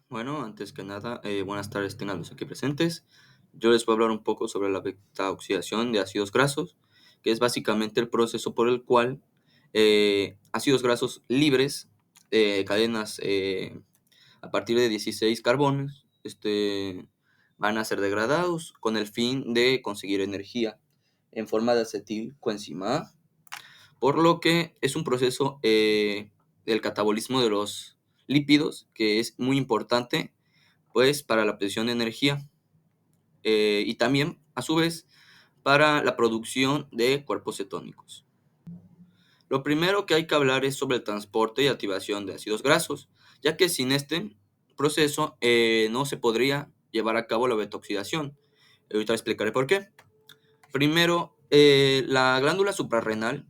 Bueno, antes que nada, buenas tardes tengan los aquí presentes. Yo les voy a hablar un poco sobre la beta oxidación de ácidos grasos, que es básicamente el proceso por el cual ácidos grasos libres, cadenas a partir de 16 carbonos, van a ser degradados con el fin de conseguir energía en forma de acetilcoenzima A, por lo que es un proceso del catabolismo de los lípidos que es muy importante pues para la obtención de energía y también a su vez para la producción de cuerpos cetónicos. Lo primero que hay que hablar es sobre el transporte y activación de ácidos grasos, ya que sin este proceso no se podría llevar a cabo la beta-oxidación. Ahorita explicaré por qué. Primero, la glándula suprarrenal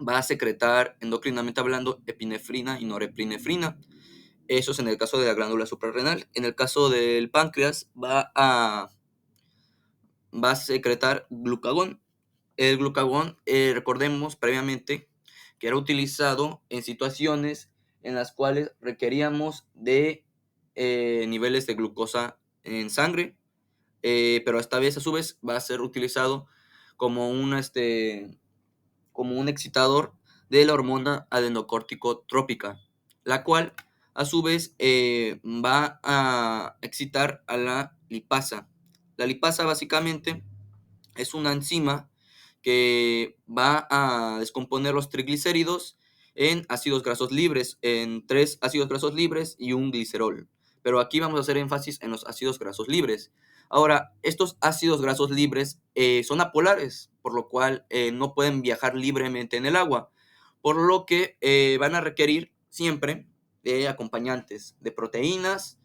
va a secretar endocrinamente hablando epinefrina y norepinefrina. Eso es en el caso de la glándula suprarrenal. En el caso del páncreas va a secretar glucagón. El glucagón, recordemos previamente que era utilizado en situaciones en las cuales requeríamos de niveles de glucosa en sangre, pero esta vez a su vez va a ser utilizado como como un excitador de la hormona adenocórtico-trópica, la cual a su vez va a excitar a la lipasa. La lipasa básicamente es una enzima que va a descomponer los triglicéridos en ácidos grasos libres, en 3 ácidos grasos libres y un glicerol. Pero aquí vamos a hacer énfasis en los ácidos grasos libres. Ahora, estos ácidos grasos libres son apolares, por lo cual no pueden viajar libremente en el agua, por lo que van a requerir siempre de acompañantes, de proteínas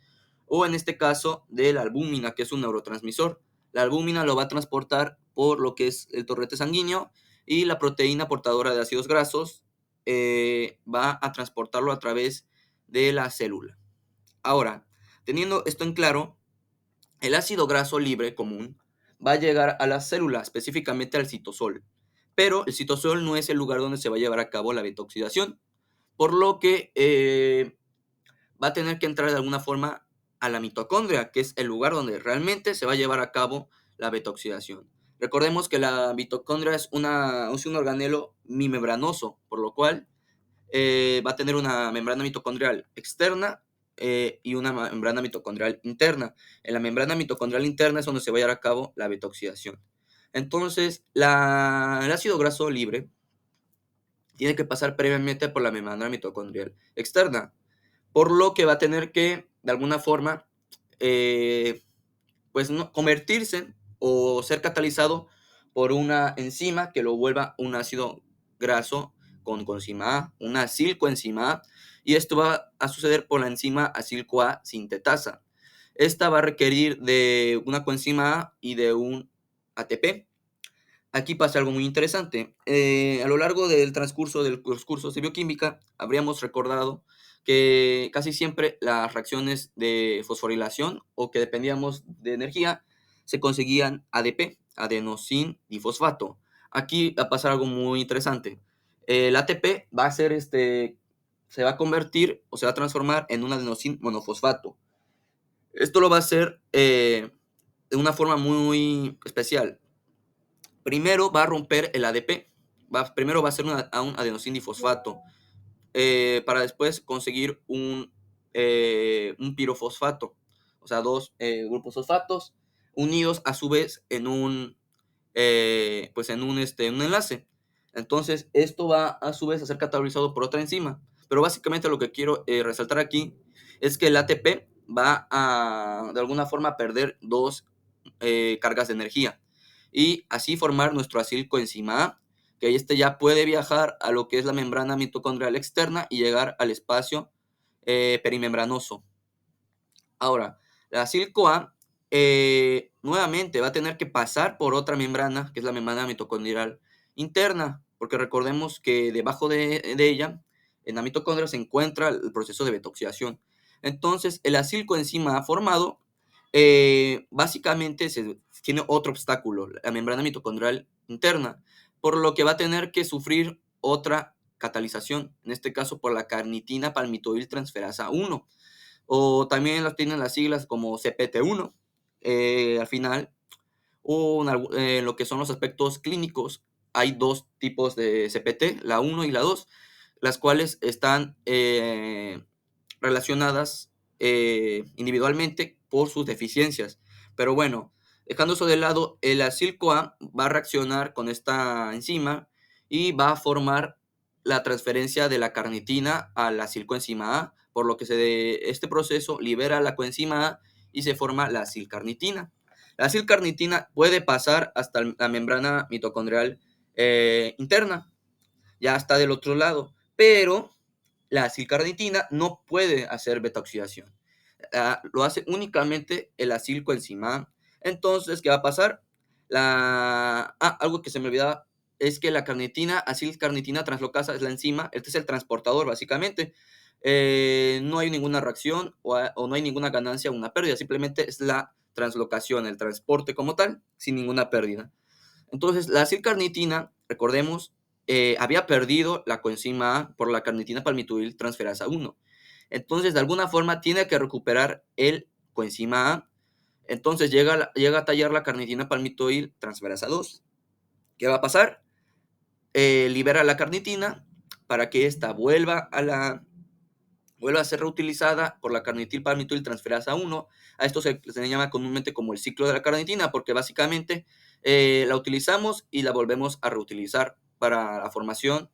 o en este caso de la albúmina, que es un neurotransmisor. La albúmina lo va a transportar por lo que es el torrente sanguíneo y la proteína portadora de ácidos grasos va a transportarlo a través de la célula. Ahora, teniendo esto en claro, el ácido graso libre común va a llegar a la célula, específicamente al citosol, pero el citosol no es el lugar donde se va a llevar a cabo la beta-oxidación, por lo que va a tener que entrar de alguna forma a la mitocondria, que es el lugar donde realmente se va a llevar a cabo la beta-oxidación. Recordemos que la mitocondria es un organelo bimembranoso, por lo cual va a tener una membrana mitocondrial externa y una membrana mitocondrial interna. En la membrana mitocondrial interna es donde se va a llevar a cabo la beta-oxidación. Entonces, el ácido graso libre tiene que pasar previamente por la membrana mitocondrial externa, por lo que va a tener que, de alguna forma, pues no, convertirse o ser catalizado por una enzima que lo vuelva un ácido graso con coenzima A, una acilcoenzima A, y esto va a suceder por la enzima acil-CoA sintetasa. Esta va a requerir de una coenzima A y de un ATP. Aquí pasa algo muy interesante. A lo largo del transcurso de los cursos de bioquímica, habríamos recordado que casi siempre las reacciones de fosforilación o que dependíamos de energía se conseguían ADP, adenosín difosfato. Aquí va a pasar algo muy interesante. El ATP va a ser se va a convertir o se va a transformar en un adenosín monofosfato. Esto lo va a hacer de una forma muy especial. Primero va a romper el ADP, primero va a ser a un adenosín difosfato, para después conseguir un pirofosfato, o sea, dos grupos fosfatos unidos a su vez en un enlace. Entonces, esto va a su vez a ser catabolizado por otra enzima. Pero básicamente lo que quiero resaltar aquí es que el ATP va a, de alguna forma, perder dos cargas de energía y así formar nuestro acilcoenzima A, que ya puede viajar a lo que es la membrana mitocondrial externa y llegar al espacio perimembranoso. Ahora, la acil-CoA nuevamente va a tener que pasar por otra membrana, que es la membrana mitocondrial interna, porque recordemos que debajo de ella, en la mitocondria, se encuentra el proceso de beta-oxidación. Entonces, el acilcoenzima A formado básicamente tiene otro obstáculo, la membrana mitocondrial interna, por lo que va a tener que sufrir otra catalización, en este caso por la carnitina palmitoil transferasa 1. o también las tienen las siglas como CPT1. Al final, lo que son los aspectos clínicos, hay dos tipos de CPT, la 1 y la 2, las cuales están relacionadas individualmente por sus deficiencias. Pero bueno, dejando eso de lado, el acil-CoA va a reaccionar con esta enzima y va a formar la transferencia de la carnitina a la acilcoenzima A, por lo que este proceso libera la coenzima A y se forma la acilcarnitina. La acilcarnitina puede pasar hasta la membrana mitocondrial interna, ya está del otro lado, pero la acilcarnitina no puede hacer beta-oxidación. Lo hace únicamente el acilcoenzima A. Entonces, ¿qué va a pasar? Algo que se me olvidaba es que la carnitina, acilcarnitina translocasa es la enzima, este es el transportador básicamente. No hay ninguna reacción o no hay ninguna ganancia o una pérdida, simplemente es la translocación, el transporte como tal, sin ninguna pérdida. Entonces, la acilcarnitina, recordemos, había perdido la coenzima A por la carnitina palmitoil transferasa 1. Entonces, de alguna forma, tiene que recuperar el coenzima A. Entonces, llega a tallar la carnitina palmitoil transferasa 2. ¿Qué va a pasar? Libera la carnitina para que ésta vuelva a ser reutilizada por la carnitil palmitoil transferasa 1. A esto se le llama comúnmente como el ciclo de la carnitina, porque básicamente la utilizamos y la volvemos a reutilizar para la formación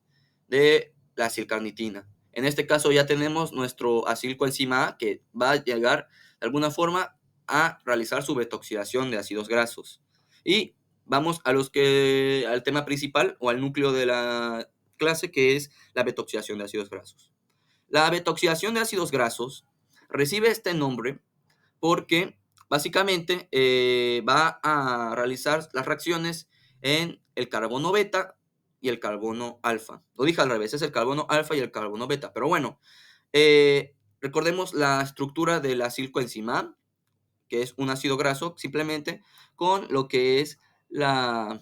de la acilcarnitina. En este caso ya tenemos nuestro acilcoenzima A, que va a llegar de alguna forma a realizar su betoxidación de ácidos grasos. Y vamos al tema principal o al núcleo de la clase, que es la betoxidación de ácidos grasos. La betoxidación de ácidos grasos recibe este nombre porque básicamente va a realizar las reacciones en el carbono beta y el carbono alfa. Lo dije al revés, es el carbono alfa y el carbono beta. Pero bueno, recordemos la estructura del acilcoenzima A, que es un ácido graso simplemente con lo que es la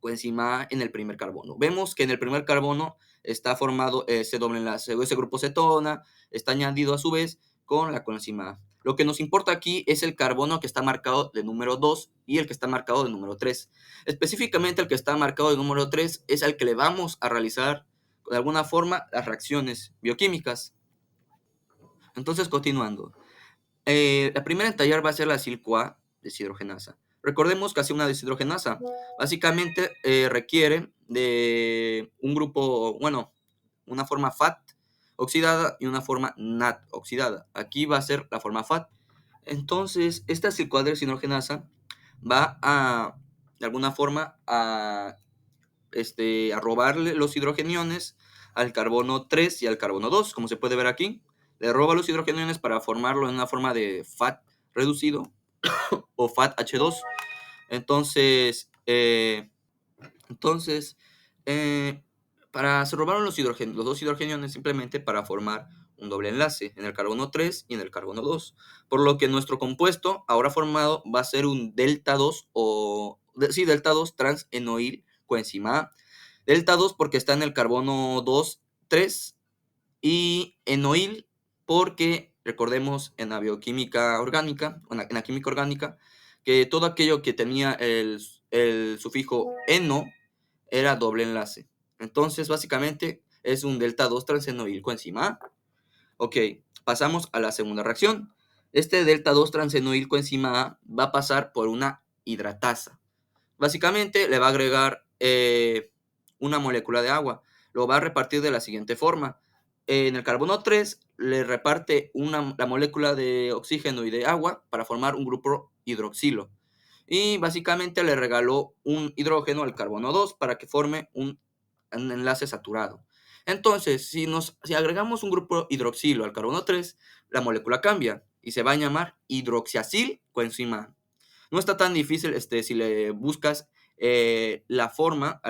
coenzima A en el primer carbono. Vemos que en el primer carbono está formado ese doble enlace, ese grupo cetona, está añadido a su vez con la coenzima A. Lo que nos importa aquí es el carbono que está marcado de número 2 y el que está marcado de número 3. Específicamente el que está marcado de número 3 es al que le vamos a realizar de alguna forma las reacciones bioquímicas. Entonces, continuando. La primera en tallar va a ser la acil-CoA deshidrogenasa. Recordemos que hace una deshidrogenasa. Básicamente requiere de un grupo, bueno, una forma FAT oxidada y una forma NAT oxidada. Aquí va a ser la forma FAT. Entonces, esta acil-CoA deshidrogenasa va a, de alguna forma, a robarle los hidrogeniones al carbono 3 y al carbono 2, como se puede ver aquí. Le roba los hidrogeniones para formarlo en una forma de FAT reducido o FAT-H2. Entonces, entonces se robaron los dos hidrogeniones simplemente para formar un doble enlace en el carbono 3 y en el carbono 2. Por lo que nuestro compuesto ahora formado va a ser un delta 2 delta 2 transenoil coenzima A. Delta 2 porque está en el carbono 2, 3 y enoil porque recordemos en la bioquímica orgánica, en la química orgánica, que todo aquello que tenía el sufijo eno era doble enlace. Entonces, básicamente, es un delta 2 transenoil coenzima A. Ok, pasamos a la segunda reacción. Este delta 2 transenoil coenzima A va a pasar por una hidratasa. Básicamente, le va a agregar una molécula de agua. Lo va a repartir de la siguiente forma. En el carbono 3 le reparte la molécula de oxígeno y de agua para formar un grupo hidroxilo. Y básicamente le regaló un hidrógeno al carbono 2 para que forme un enlace saturado. Entonces, si agregamos un grupo hidroxilo al carbono 3, la molécula cambia y se va a llamar hidroxiacil coenzima. No está tan difícil si le buscas la forma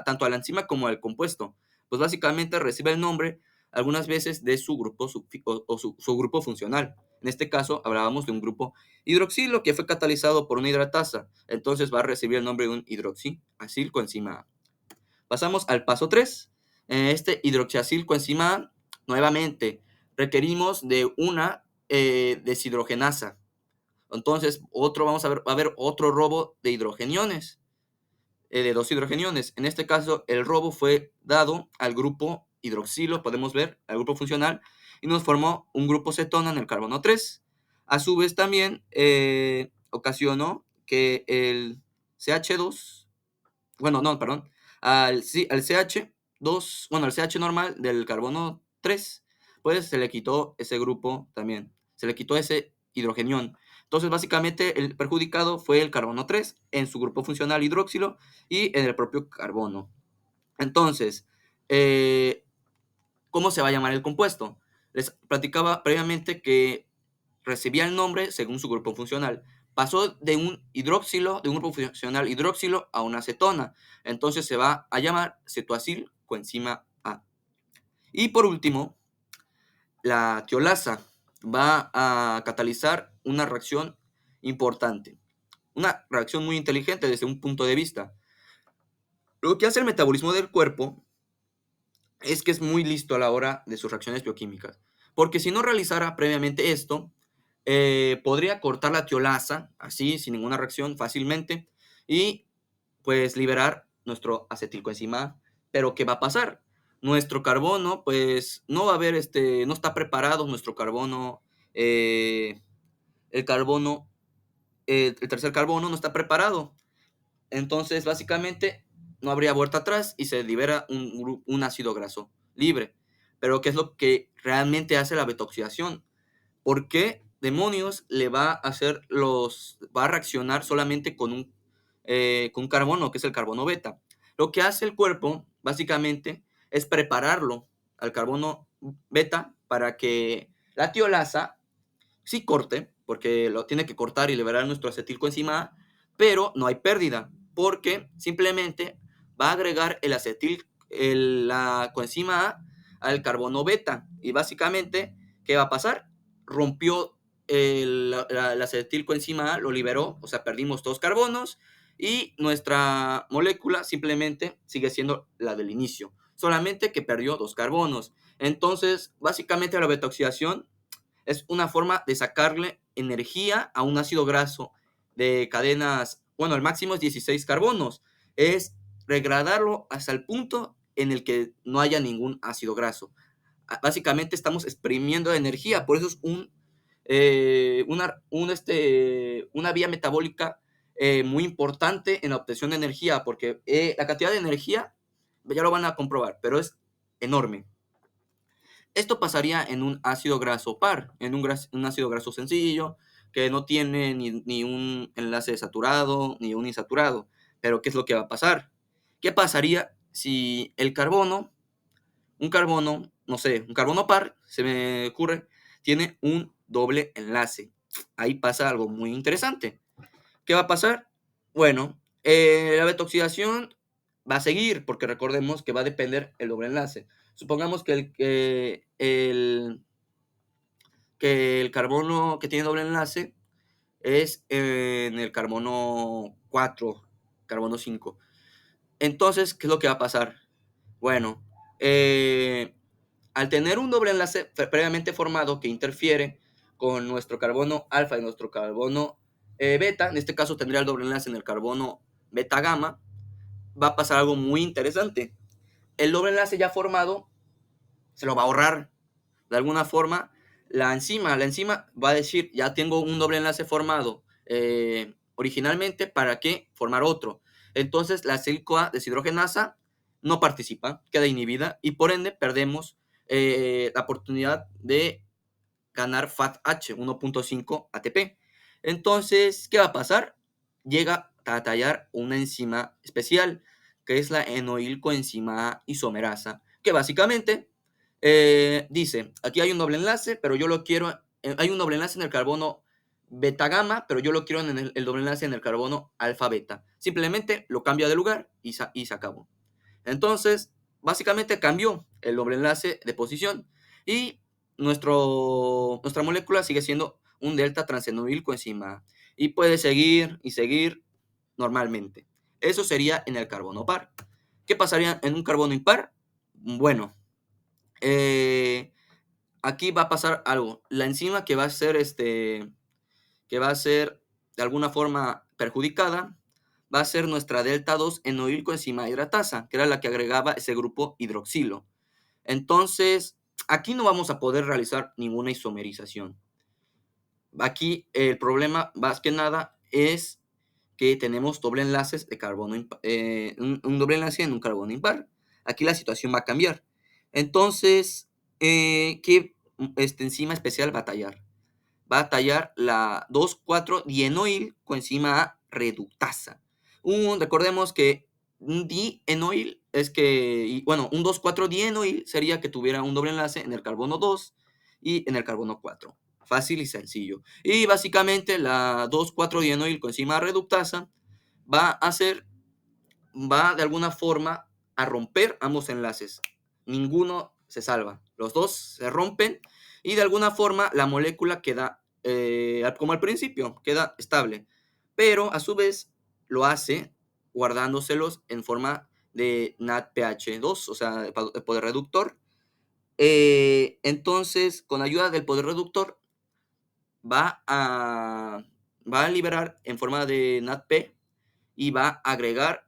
tanto a la enzima como al compuesto. Pues básicamente recibe el nombre algunas veces de su grupo su grupo funcional. En este caso hablábamos de un grupo hidroxilo que fue catalizado por una hidratasa. Entonces va a recibir el nombre de un hidroxiacil coenzima A. Pasamos al paso 3. Este hidroxiacil coenzima A nuevamente requerimos de una deshidrogenasa. Entonces, va a haber otro robo de hidrogeniones, de dos hidrogeniones. En este caso, el robo fue dado al grupo hidroxilo, podemos ver, al grupo funcional, y nos formó un grupo cetona en el carbono 3. A su vez, también ocasionó que el CH2, bueno, no, perdón, al CH2, bueno, al CH normal del carbono 3, pues se le quitó ese grupo también, se le quitó ese hidrogenión. Entonces, básicamente, el perjudicado fue el carbono 3 en su grupo funcional hidroxilo y en el propio carbono. Entonces, ¿cómo se va a llamar el compuesto? Les platicaba previamente que recibía el nombre según su grupo funcional. Pasó de un hidroxilo, de un grupo funcional hidroxilo a una acetona. Entonces se va a llamar cetoacil coenzima A. Y por último, la tiolasa va a catalizar una reacción importante. Una reacción muy inteligente desde un punto de vista. Lo que hace el metabolismo del cuerpo es que es muy listo a la hora de sus reacciones bioquímicas. Porque si no realizara previamente esto, podría cortar la tiolasa, así, sin ninguna reacción, fácilmente, y pues liberar nuestro acetilcoenzima A. Pero ¿qué va a pasar? Nuestro carbono, pues no va a haber, no está preparado nuestro carbono, el carbono, el tercer carbono no está preparado. Entonces, básicamente, no habría vuelta atrás y se libera un ácido graso libre. Pero ¿qué es lo que realmente hace la betoxidación? ¿Por qué demonios le va a hacer va a reaccionar solamente con un carbono, que es el carbono beta? Lo que hace el cuerpo, básicamente, es prepararlo al carbono beta para que la tiolasa sí corte, porque lo tiene que cortar y liberar nuestro acetilcoenzima A, pero no hay pérdida, porque simplemente va a agregar la coenzima A al carbono beta. Y básicamente, ¿qué va a pasar? Rompió la acetilcoenzima A, lo liberó, o sea, perdimos dos carbonos y nuestra molécula simplemente sigue siendo la del inicio, solamente que perdió dos carbonos. Entonces, básicamente la betoxidación es una forma de sacarle energía a un ácido graso de cadenas, bueno, el máximo es 16 carbonos. Es regradarlo hasta el punto en el que no haya ningún ácido graso. Básicamente estamos exprimiendo energía, por eso es una vía metabólica muy importante en la obtención de energía, porque la cantidad de energía, ya lo van a comprobar, pero es enorme. Esto pasaría en un ácido graso par, en un ácido graso sencillo, que no tiene ni un enlace saturado ni un insaturado. Pero ¿qué es lo que va a pasar? ¿Qué pasaría si no sé, un carbono par, se me ocurre, tiene un doble enlace? Ahí pasa algo muy interesante. ¿Qué va a pasar? Bueno, la betoxidación va a seguir, porque recordemos que va a depender el doble enlace. Supongamos que el carbono que tiene doble enlace es en el carbono 4, carbono 5. Entonces, ¿qué es lo que va a pasar? Bueno, al tener un doble enlace previamente formado que interfiere con nuestro carbono alfa y nuestro carbono beta, en este caso tendría el doble enlace en el carbono beta gamma, va a pasar algo muy interesante. El doble enlace ya formado se lo va a ahorrar de alguna forma la enzima va a decir, ya tengo un doble enlace formado originalmente, ¿para qué formar otro? Entonces la acetil-CoA deshidrogenasa no participa, queda inhibida y por ende perdemos la oportunidad de ganar FATH 1.5 ATP. Entonces, ¿qué va a pasar? Llega a tallar una enzima especial, que es la enoilcoenzima isomerasa, que básicamente dice, aquí hay un doble enlace, pero yo lo quiero, hay un doble enlace en el carbono beta gamma, pero yo lo quiero en el doble enlace en el carbono alfa beta. Simplemente lo cambia de lugar y se acabó. Entonces, básicamente cambió el doble enlace de posición y nuestra molécula sigue siendo un delta transenoil coenzima A y puede seguir y seguir normalmente. Eso sería en el carbono par. ¿Qué pasaría en un carbono impar? Bueno, aquí va a pasar algo. La enzima que va a ser, que va a ser de alguna forma perjudicada, va a ser nuestra delta 2 enoilcoenzima hidratasa, que era la que agregaba ese grupo hidroxilo. Entonces, aquí no vamos a poder realizar ninguna isomerización. Aquí el problema, más que nada, es que tenemos doble enlaces de carbono, un doble enlace en un carbono impar. Aquí la situación va a cambiar. Entonces, ¿qué enzima especial va a tallar? Va a tallar la 2,4-dienoil coenzima A reductasa. Recordemos que un dienoil es que, bueno, un 2,4-dienoil sería que tuviera un doble enlace en el carbono 2 y en el carbono 4. Fácil y sencillo. Y básicamente la 2,4-dienoil coenzima A reductasa va a ser, va de alguna forma a romper ambos enlaces. Ninguno se salva. Los dos se rompen y de alguna forma la molécula queda como al principio, queda estable. Pero a su vez lo hace guardándoselos en forma de NADPH2, o sea, de poder reductor. Entonces, con ayuda del poder reductor, va a, va a liberar en forma de NADP y va a agregar,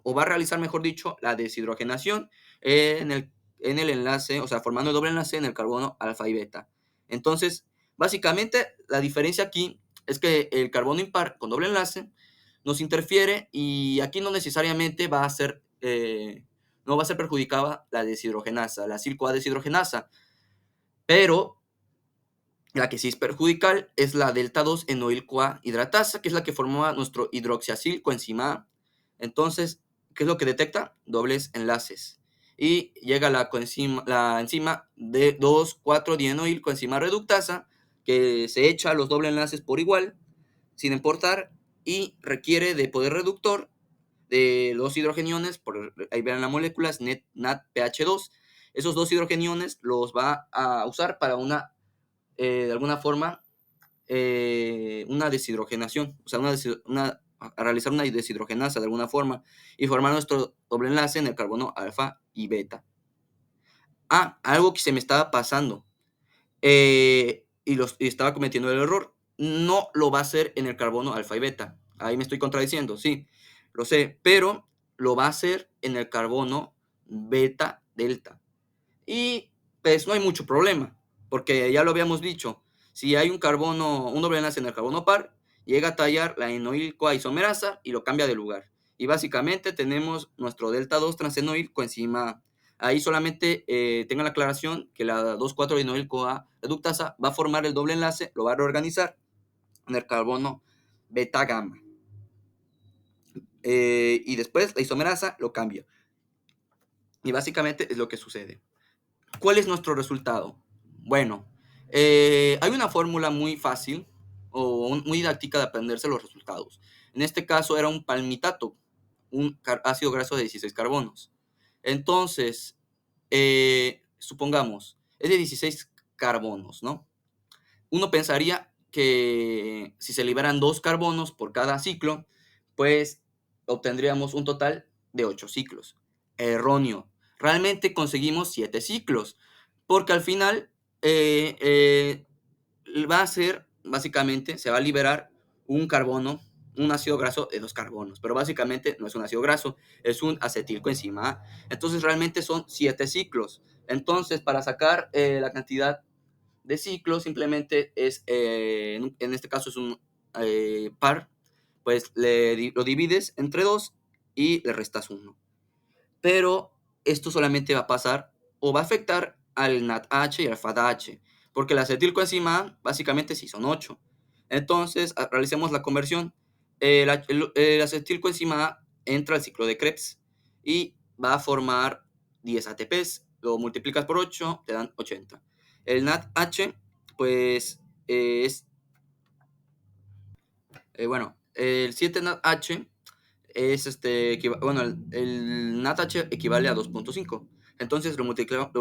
o va a realizar, mejor dicho, la deshidrogenación en el enlace, o sea, formando el doble enlace en el carbono alfa y beta. Entonces, básicamente, la diferencia aquí es que el carbono impar con doble enlace nos interfiere y aquí no necesariamente va a ser, no va a ser perjudicada la deshidrogenasa, la silcoa deshidrogenasa, pero la que sí es perjudicial es la delta 2 enoil-CoA hidratasa, que es la que forma nuestro hidroxiacil coenzima A. Entonces, ¿qué es lo que detecta? Dobles enlaces. Y llega la enzima de 2,4-dienoil coenzima reductasa, que se echa los dobles enlaces por igual, sin importar, y requiere de poder reductor de los hidrogeniones, ahí verán la molécula, es NADPH2. Esos dos hidrogeniones los va a usar para de alguna forma, una deshidrogenación, o sea, a realizar una deshidrogenasa de alguna forma y formar nuestro doble enlace en el carbono alfa y beta. Algo que se me estaba pasando y estaba cometiendo el error. No lo va a hacer en el carbono alfa y beta. Ahí me estoy contradiciendo, sí, lo sé, pero lo va a hacer en el carbono beta delta. Y pues no hay mucho problema, porque ya lo habíamos dicho, si hay un doble enlace en el carbono par, llega a tallar la enoil CoA isomerasa y lo cambia de lugar. Y básicamente tenemos nuestro delta 2 transenoil coenzima A. Ahí solamente tengan la aclaración que la 2,4-enoil CoA reductasa va a formar el doble enlace, lo va a reorganizar en el carbono beta gamma. Y después la isomerasa lo cambia. Y básicamente es lo que sucede. ¿Cuál es nuestro resultado? Bueno, hay una fórmula muy fácil o muy didáctica de aprenderse los resultados. En este caso era un palmitato, un ácido graso de 16 carbonos. Entonces, supongamos, es de 16 carbonos, ¿no? Uno pensaría que si se liberan 2 carbonos por cada ciclo, pues obtendríamos un total de 8 ciclos. Erróneo. Realmente conseguimos 7 ciclos, porque al final va a ser, básicamente, se va a liberar un carbono, un ácido graso de 2 carbonos, pero básicamente no es un ácido graso, es un acetilcoenzima A. Entonces realmente son 7 ciclos. Entonces, para sacar la cantidad de ciclo simplemente es, en este caso es un par, pues lo divides entre 2 y le restas 1. Pero esto solamente va a pasar o va a afectar al NADH y al FADH, porque la acetilcoenzima A básicamente sí son 8. Entonces, realicemos la conversión. El acetilcoenzima A entra al ciclo de Krebs y va a formar 10 ATPs. Lo multiplicas por 8, te dan 80. El NADH, pues, bueno, el 7NADH es bueno, el NADH equivale a 2,5. Entonces lo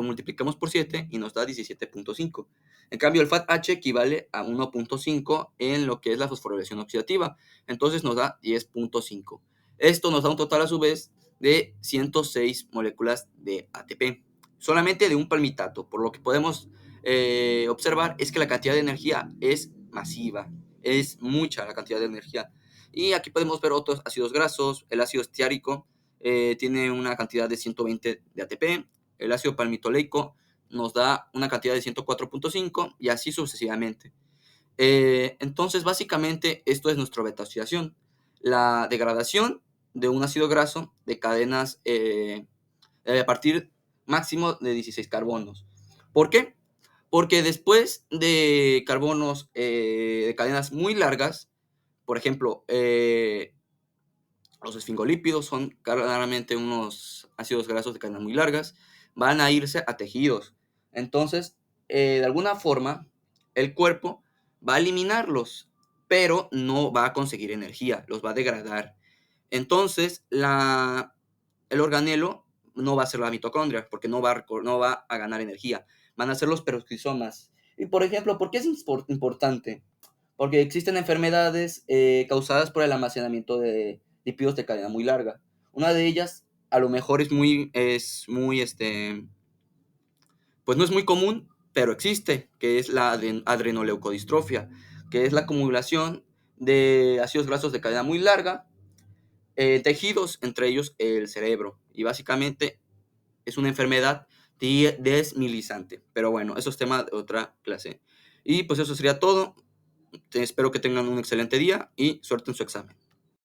multiplicamos por 7 y nos da 17,5. En cambio, el FADH equivale a 1,5 en lo que es la fosforilación oxidativa. Entonces nos da 10,5. Esto nos da un total a su vez de 106 moléculas de ATP. solamente de un palmitato. Por lo que podemos observar es que la cantidad de energía es masiva, es mucha la cantidad de energía. Y aquí podemos ver otros ácidos grasos. El ácido esteárico tiene una cantidad de 120 de ATP, el ácido palmitoleico nos da una cantidad de 104.5 y así sucesivamente. Entonces, básicamente, esto es nuestra beta-oxidación. La degradación de un ácido graso de cadenas a partir máximo de 16 carbonos. ¿Por qué? Porque después de carbonos de cadenas muy largas, por ejemplo, los esfingolípidos son claramente unos ácidos grasos de cadenas muy largas, van a irse a tejidos. Entonces, de alguna forma, el cuerpo va a eliminarlos, pero no va a conseguir energía, los va a degradar. Entonces, el organelo no va a ser la mitocondria, porque no va a ganar energía. Van a ser los peroxisomas. Y, por ejemplo, ¿por qué es importante? Porque existen enfermedades causadas por el almacenamiento de lípidos de cadena muy larga. Una de ellas, a lo mejor pues no es muy común, pero existe, que es la adrenoleucodistrofia, que es la acumulación de ácidos grasos de cadena muy larga tejidos, entre ellos el cerebro. Y básicamente es una enfermedad desmilizante. Pero bueno, eso es tema de otra clase. Y pues eso sería todo. Espero que tengan un excelente día y suerte en su examen.